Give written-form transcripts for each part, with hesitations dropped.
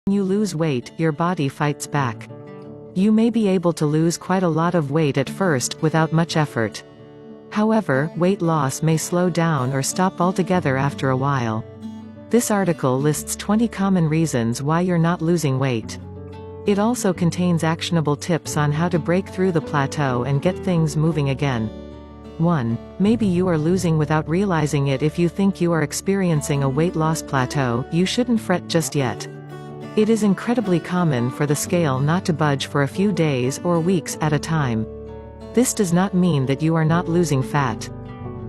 When you lose weight, your body fights back. You may be able to lose quite a lot of weight at first, without much effort. However, weight loss may slow down or stop altogether after a while. This article lists 20 common reasons why you're not losing weight. It also contains actionable tips on how to break through the plateau and get things moving again. 1. Maybe you are losing without realizing it. If you think you are experiencing a weight loss plateau, you shouldn't fret just yet. It is incredibly common for the scale not to budge for a few days or weeks at a time. This does not mean that you are not losing fat.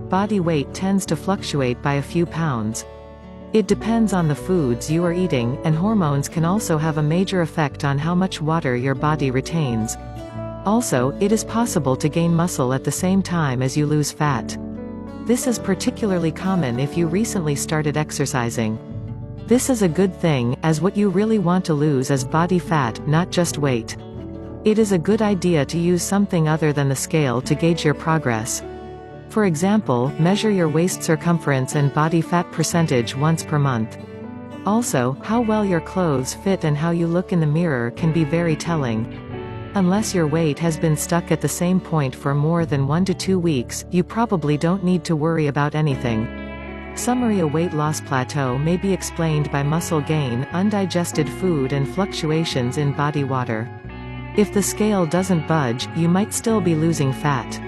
Body weight tends to fluctuate by a few pounds. It depends on the foods you are eating, and hormones can also have a major effect on how much water your body retains. Also, it is possible to gain muscle at the same time as you lose fat. This is particularly common if you recently started exercising. This is a good thing, as what you really want to lose is body fat, not just weight. It is a good idea to use something other than the scale to gauge your progress. For example, measure your waist circumference and body fat percentage once per month. Also, how well your clothes fit and how you look in the mirror can be very telling. Unless your weight has been stuck at the same point for more than 1 to 2 weeks, you probably don't need to worry about anything. Summary: a weight loss plateau may be explained by muscle gain, undigested food and fluctuations in body water. If the scale doesn't budge, you might still be losing fat.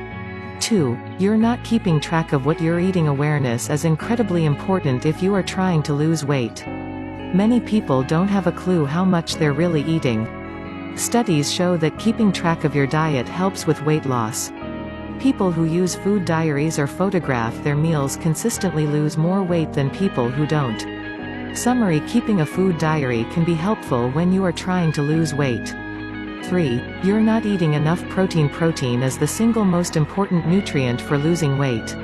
2. You're not keeping track of what you're eating. Awareness is incredibly important if you are trying to lose weight. Many people don't have a clue how much they're really eating. Studies show that keeping track of your diet helps with weight loss. People who use food diaries or photograph their meals consistently lose more weight than people who don't. Summary: keeping a food diary can be helpful when you are trying to lose weight. 3. You're not eating enough protein. Protein is the single most important nutrient for losing weight.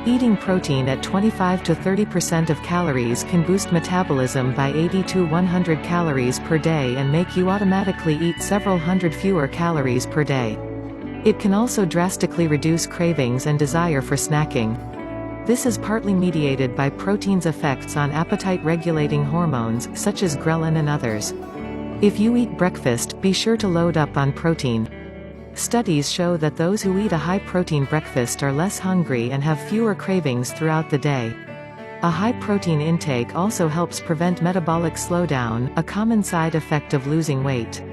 Eating protein at 25 to 30% of calories can boost metabolism by 80 to 100 calories per day and make you automatically eat several hundred fewer calories per day. It can also drastically reduce cravings and desire for snacking. This is partly mediated by protein's effects on appetite-regulating hormones, such as ghrelin and others. If you eat breakfast, be sure to load up on protein. Studies show that those who eat a high-protein breakfast are less hungry and have fewer cravings throughout the day. A high-protein intake also helps prevent metabolic slowdown, a common side effect of losing weight.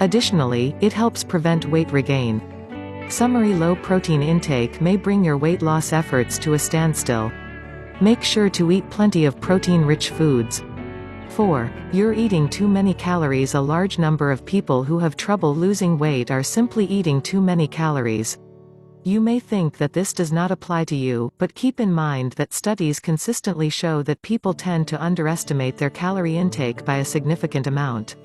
Additionally, it helps prevent weight regain. Summary: low protein intake may bring your weight loss efforts to a standstill. Make sure to eat plenty of protein-rich foods. 4. You're eating too many calories. A large number of people who have trouble losing weight are simply eating too many calories. You may think that this does not apply to you, but keep in mind that studies consistently show that people tend to underestimate their calorie intake by a significant amount.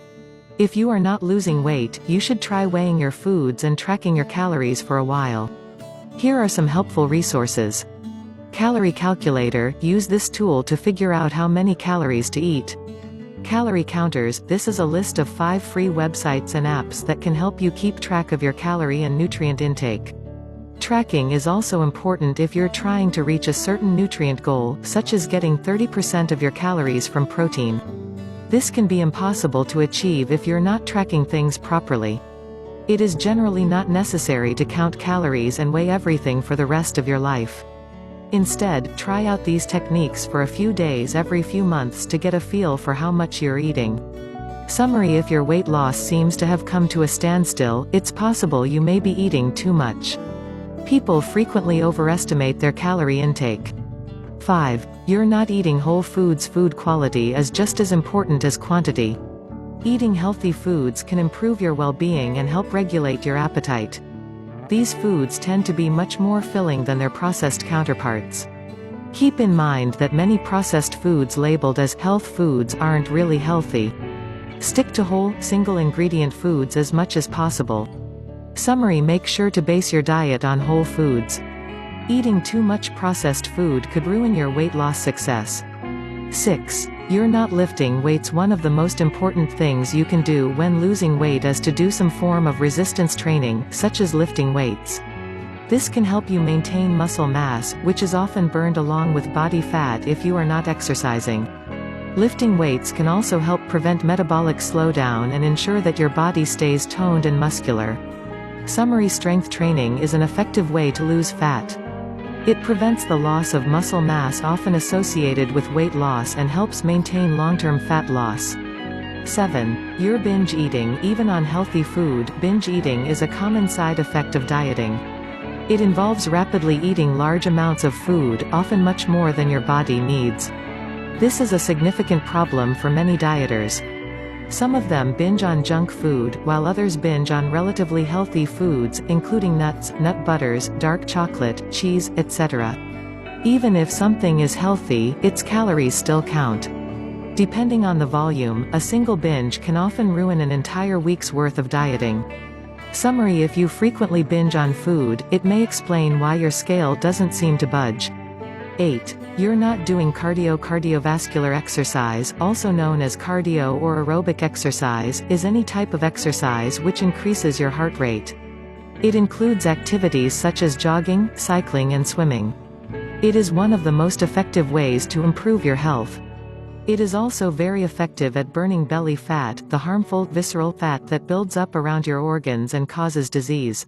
If you are not losing weight, you should try weighing your foods and tracking your calories for a while. Here are some helpful resources. Calorie calculator: use this tool to figure out how many calories to eat. Calorie counters: this is a list of 5 free websites and apps that can help you keep track of your calorie and nutrient intake. Tracking is also important if you're trying to reach a certain nutrient goal, such as getting 30% of your calories from protein. This can be impossible to achieve if you're not tracking things properly. It is generally not necessary to count calories and weigh everything for the rest of your life. Instead, try out these techniques for a few days every few months to get a feel for how much you're eating. Summary: if your weight loss seems to have come to a standstill, it's possible you may be eating too much. People frequently overestimate their calorie intake. 5. You're not eating whole foods. Food quality is just as important as quantity. Eating healthy foods can improve your well-being and help regulate your appetite. These foods tend to be much more filling than their processed counterparts. Keep in mind that many processed foods labeled as health foods aren't really healthy. Stick to whole, single-ingredient foods as much as possible. Summary: make sure to base your diet on whole foods. Eating too much processed food could ruin your weight loss success. 6. You're not lifting weights. One of the most important things you can do when losing weight is to do some form of resistance training, such as lifting weights. This can help you maintain muscle mass, which is often burned along with body fat if you are not exercising. Lifting weights can also help prevent metabolic slowdown and ensure that your body stays toned and muscular. Summary strength training is an effective way to lose fat. It prevents the loss of muscle mass often associated with weight loss and helps maintain long-term fat loss. 7. You're binge eating. Even on healthy food, binge eating is a common side effect of dieting. It involves rapidly eating large amounts of food, often much more than your body needs. This is a significant problem for many dieters. Some of them binge on junk food, while others binge on relatively healthy foods, including nuts, nut butters, dark chocolate, cheese, etc. Even if something is healthy, its calories still count. Depending on the volume, a single binge can often ruin an entire week's worth of dieting. Summary: if you frequently binge on food, it may explain why your scale doesn't seem to budge. 8. You're not doing cardiovascular exercise, also known as cardio or aerobic exercise, is any type of exercise which increases your heart rate. It includes activities such as jogging, cycling and swimming. It is one of the most effective ways to improve your health. It is also very effective at burning belly fat, the harmful, visceral fat that builds up around your organs and causes disease.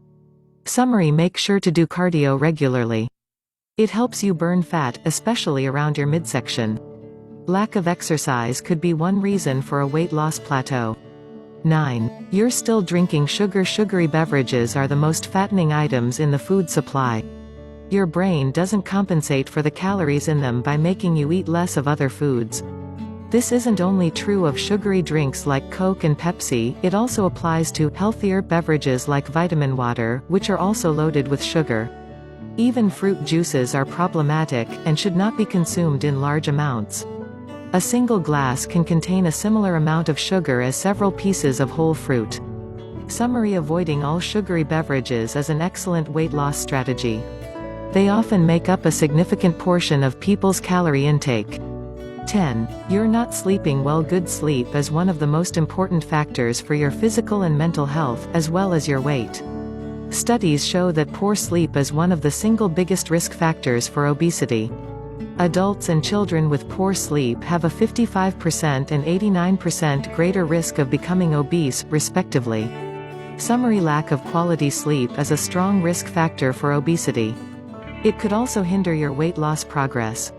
Summary: make sure to do cardio regularly. It helps you burn fat, especially around your midsection. Lack of exercise could be one reason for a weight loss plateau. 9. You're still drinking sugar. Sugary beverages are the most fattening items in the food supply. Your brain doesn't compensate for the calories in them by making you eat less of other foods. This isn't only true of sugary drinks like Coke and Pepsi, it also applies to healthier beverages like vitamin water, which are also loaded with sugar. Even fruit juices are problematic, and should not be consumed in large amounts. A single glass can contain a similar amount of sugar as several pieces of whole fruit. Summary: avoiding all sugary beverages is an excellent weight loss strategy. They often make up a significant portion of people's calorie intake. 10. You're not sleeping well. Good sleep is one of the most important factors for your physical and mental health, as well as your weight. Studies show that poor sleep is one of the single biggest risk factors for obesity. Adults and children with poor sleep have a 55% and 89% greater risk of becoming obese, respectively. Summary: lack of quality sleep is a strong risk factor for obesity. It could also hinder your weight loss progress.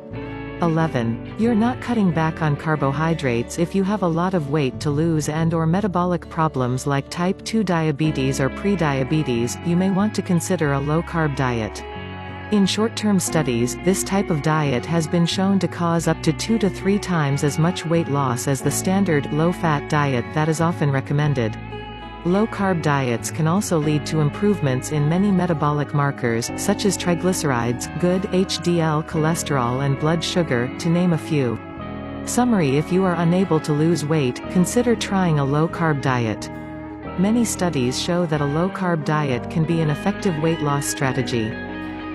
11. You're not cutting back on carbohydrates. If you have a lot of weight to lose and/or metabolic problems like type 2 diabetes or pre-diabetes, you may want to consider a low-carb diet. In short-term studies, this type of diet has been shown to cause up to 2 to 3 times as much weight loss as the standard, low-fat diet that is often recommended. Low-carb diets can also lead to improvements in many metabolic markers, such as triglycerides, good HDL cholesterol and blood sugar, to name a few. Summary: if you are unable to lose weight, consider trying a low-carb diet. Many studies show that a low-carb diet can be an effective weight loss strategy.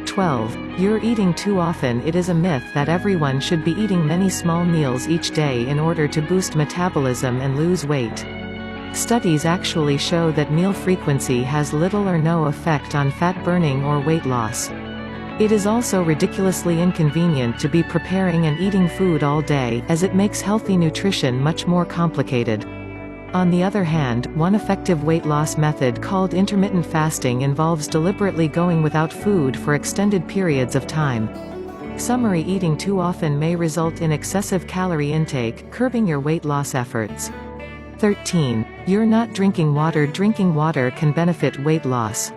12. You're eating too often. It is a myth that everyone should be eating many small meals each day in order to boost metabolism and lose weight. Studies actually show that meal frequency has little or no effect on fat burning or weight loss. It is also ridiculously inconvenient to be preparing and eating food all day, as it makes healthy nutrition much more complicated. On the other hand, one effective weight loss method called intermittent fasting involves deliberately going without food for extended periods of time. Summary: eating too often may result in excessive calorie intake, curbing your weight loss efforts. 13. You're not drinking water. Drinking water can benefit weight loss.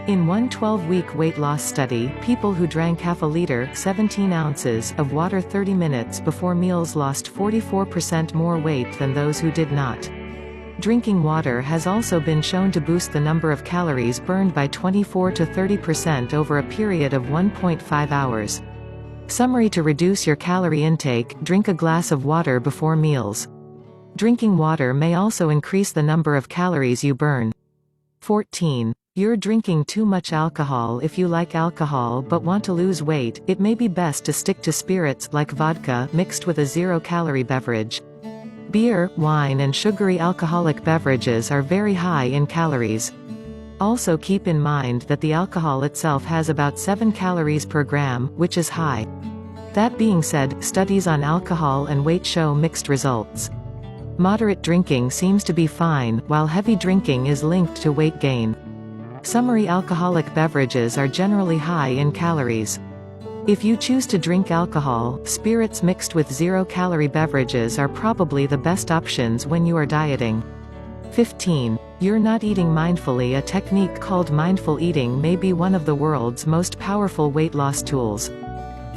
In one 12-week weight loss study, people who drank half a liter 17 ounces of water 30 minutes before meals lost 44% more weight than those who did not. Drinking water has also been shown to boost the number of calories burned by 24 to 30% over a period of 1.5 hours. Summary: to reduce your calorie intake, drink a glass of water before meals. Drinking water may also increase the number of calories you burn. 14. You're drinking too much alcohol. If you like alcohol but want to lose weight, it may be best to stick to spirits, like vodka, mixed with a zero-calorie beverage. Beer, wine and sugary alcoholic beverages are very high in calories. Also keep in mind that the alcohol itself has about 7 calories per gram, which is high. That being said, studies on alcohol and weight show mixed results. Moderate drinking seems to be fine, while heavy drinking is linked to weight gain. Summary: alcoholic beverages are generally high in calories. If you choose to drink alcohol, spirits mixed with zero-calorie beverages are probably the best options when you are dieting. 15. You're not eating mindfully. A technique called mindful eating may be one of the world's most powerful weight loss tools.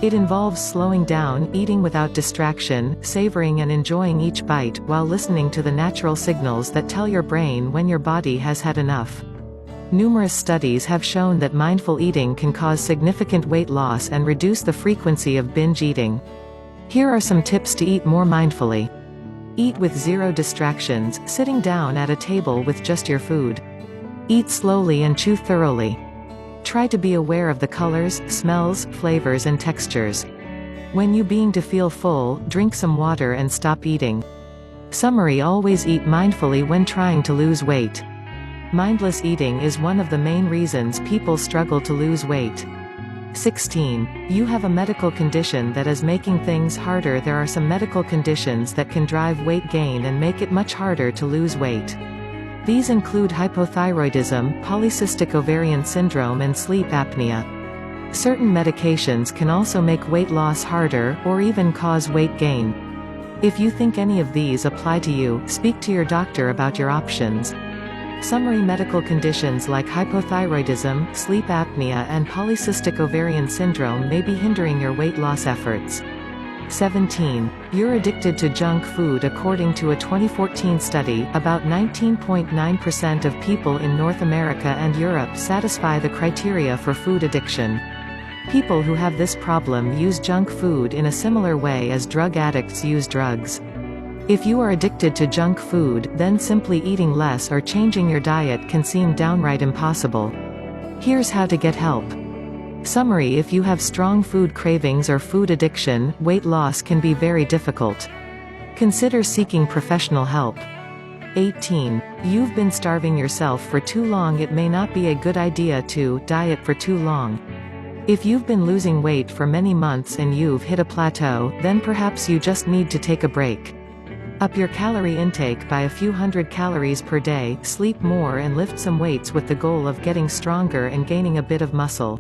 It involves slowing down, eating without distraction, savoring and enjoying each bite, while listening to the natural signals that tell your brain when your body has had enough. Numerous studies have shown that mindful eating can cause significant weight loss and reduce the frequency of binge eating. Here are some tips to eat more mindfully. Eat with zero distractions, sitting down at a table with just your food. Eat slowly and chew thoroughly. Try to be aware of the colors, smells, flavors and textures. When you begin to feel full, drink some water and stop eating. Summary: always eat mindfully when trying to lose weight. Mindless eating is one of the main reasons people struggle to lose weight. 16. You have a medical condition that is making things harder. There are some medical conditions that can drive weight gain and make it much harder to lose weight. These include hypothyroidism, polycystic ovarian syndrome and sleep apnea. Certain medications can also make weight loss harder, or even cause weight gain. If you think any of these apply to you, speak to your doctor about your options. Summary: medical conditions like hypothyroidism, sleep apnea and polycystic ovarian syndrome may be hindering your weight loss efforts. 17. You're addicted to junk food. According to a 2014 study, about 19.9% of people in North America and Europe satisfy the criteria for food addiction. People who have this problem use junk food in a similar way as drug addicts use drugs. If you are addicted to junk food, then simply eating less or changing your diet can seem downright impossible. Here's how to get help. Summary: if you have strong food cravings or food addiction, weight loss can be very difficult. Consider seeking professional help. 18. You've been starving yourself for too long. It may not be a good idea to diet for too long. If you've been losing weight for many months and you've hit a plateau, then perhaps you just need to take a break. Up your calorie intake by a few hundred calories per day, sleep more and lift some weights with the goal of getting stronger and gaining a bit of muscle.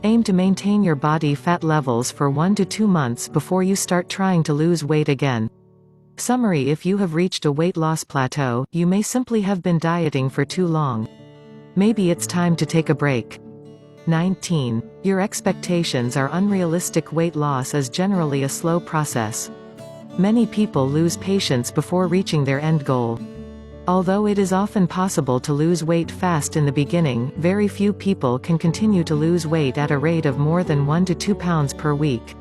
Aim to maintain your body fat levels for 1 to 2 months before you start trying to lose weight again. Summary: if you have reached a weight loss plateau, you may simply have been dieting for too long. Maybe it's time to take a break. 19. Your expectations are unrealistic. Weight loss is generally a slow process. Many people lose patience before reaching their end goal. Although it is often possible to lose weight fast in the beginning, very few people can continue to lose weight at a rate of more than 1 to 2 pounds per week.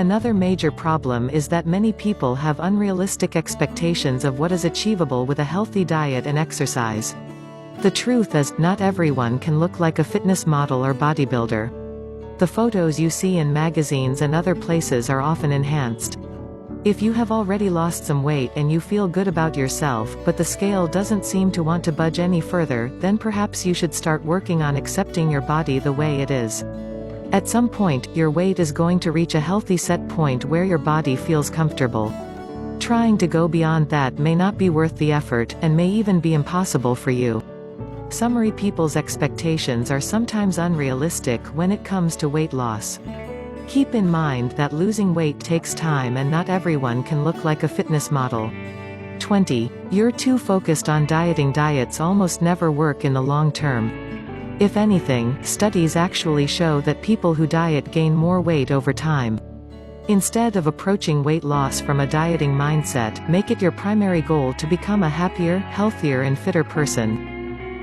Another major problem is that many people have unrealistic expectations of what is achievable with a healthy diet and exercise. The truth is, not everyone can look like a fitness model or bodybuilder. The photos you see in magazines and other places are often enhanced. If you have already lost some weight and you feel good about yourself, but the scale doesn't seem to want to budge any further, then perhaps you should start working on accepting your body the way it is. At some point, your weight is going to reach a healthy set point where your body feels comfortable. Trying to go beyond that may not be worth the effort, and may even be impossible for you. Summary: people's expectations are sometimes unrealistic when it comes to weight loss. Keep in mind that losing weight takes time and not everyone can look like a fitness model. 20. You're too focused on dieting. Diets almost never work in the long term. If anything, studies actually show that people who diet gain more weight over time. Instead of approaching weight loss from a dieting mindset, make it your primary goal to become a happier, healthier and fitter person.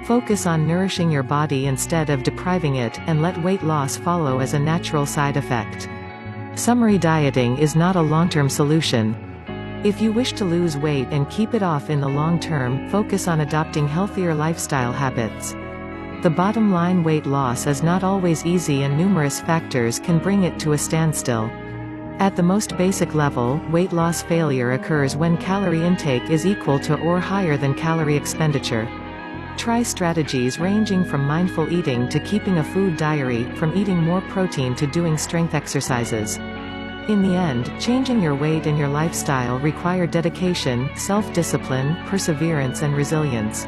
Focus on nourishing your body instead of depriving it, and let weight loss follow as a natural side effect. Summary: dieting is not a long-term solution. If you wish to lose weight and keep it off in the long term, focus on adopting healthier lifestyle habits. The bottom line: weight loss is not always easy and numerous factors can bring it to a standstill. At the most basic level, weight loss failure occurs when calorie intake is equal to or higher than calorie expenditure. Try strategies ranging from mindful eating to keeping a food diary, from eating more protein to doing strength exercises. In the end, changing your weight and your lifestyle require dedication, self-discipline, perseverance and resilience.